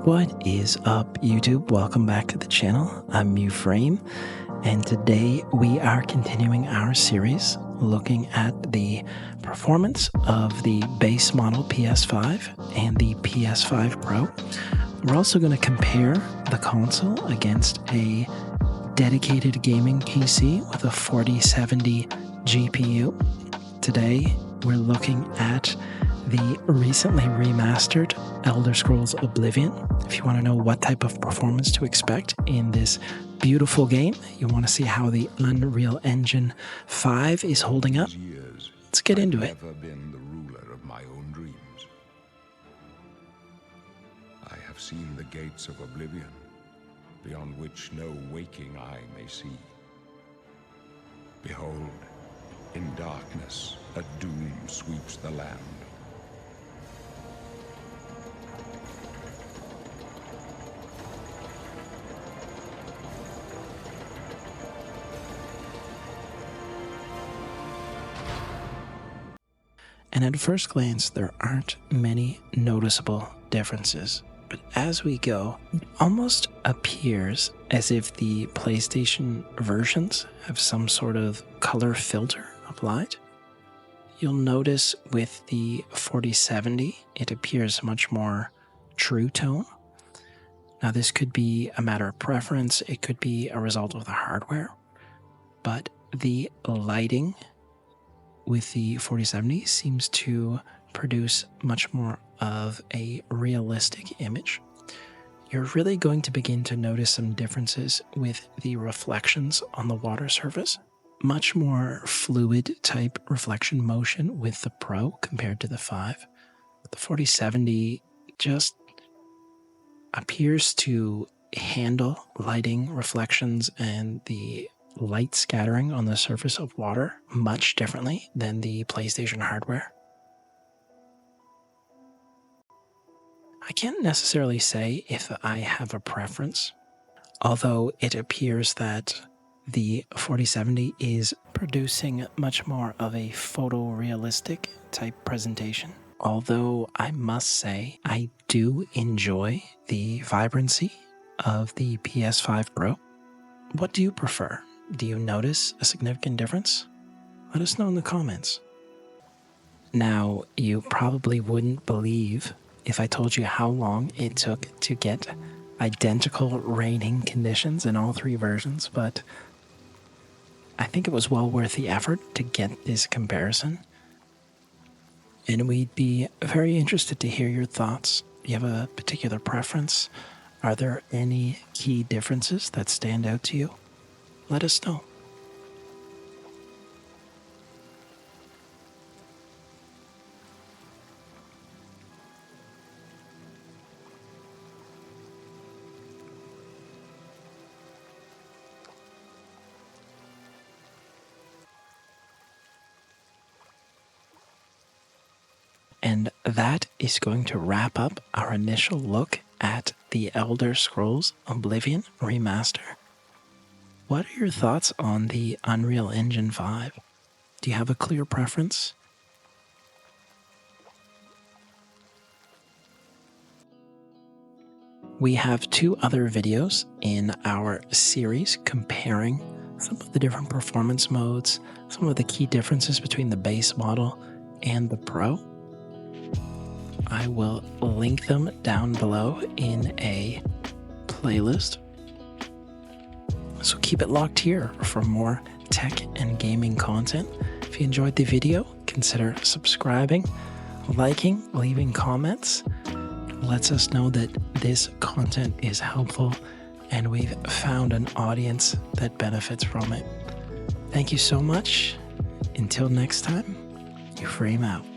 What is up, YouTube? Welcome back to the channel. I'm Muframe, and today we are continuing our series looking at the performance of the base model PS5 and the PS5 Pro. We're also going to compare the console against a dedicated gaming PC with a 4070 GPU. Today, we're looking at the recently remastered Elder Scrolls Oblivion. If you want to know what type of performance to expect in this beautiful game, you want to see how the Unreal Engine 5 is holding up, let's get into it. I've never been the ruler of my own dreams. I have seen the gates of Oblivion, beyond which no waking eye may see. Behold, in darkness, a doom sweeps the land. And at first glance, there aren't many noticeable differences. But as we go, it almost appears as if the PlayStation versions have some sort of color filter applied. You'll notice with the 4070, it appears much more true tone. Now, this could be a matter of preference. It could be a result of the hardware. But the lighting with the 4070 seems to produce much more of a realistic image. You're really going to begin to notice some differences with the reflections on the water surface. Much more fluid type reflection motion with the Pro compared to the 5. The 4070 just appears to handle lighting, reflections, and the light scattering on the surface of water much differently than the PlayStation hardware. I can't necessarily say if I have a preference, although it appears that the 4070 is producing much more of a photorealistic type presentation. Although I must say I do enjoy the vibrancy of the PS5 Pro. What do you prefer? Do you notice a significant difference? Let us know in the comments. Now, you probably wouldn't believe if I told you how long it took to get identical raining conditions in all three versions, but I think it was well worth the effort to get this comparison. And we'd be very interested to hear your thoughts. Do you have a particular preference? Are there any key differences that stand out to you? Let us know. And that is going to wrap up our initial look at the Elder Scrolls Oblivion Remaster. What are your thoughts on the Unreal Engine 5? Do you have a clear preference? We have two other videos in our series comparing some of the different performance modes, some of the key differences between the base model and the Pro. I will link them down below in a playlist. So keep it locked here for more tech and gaming content. If you enjoyed the video, consider subscribing, liking, leaving comments. It lets us know that this content is helpful and we've found an audience that benefits from it. Thank you so much. Until next time, Muframe out.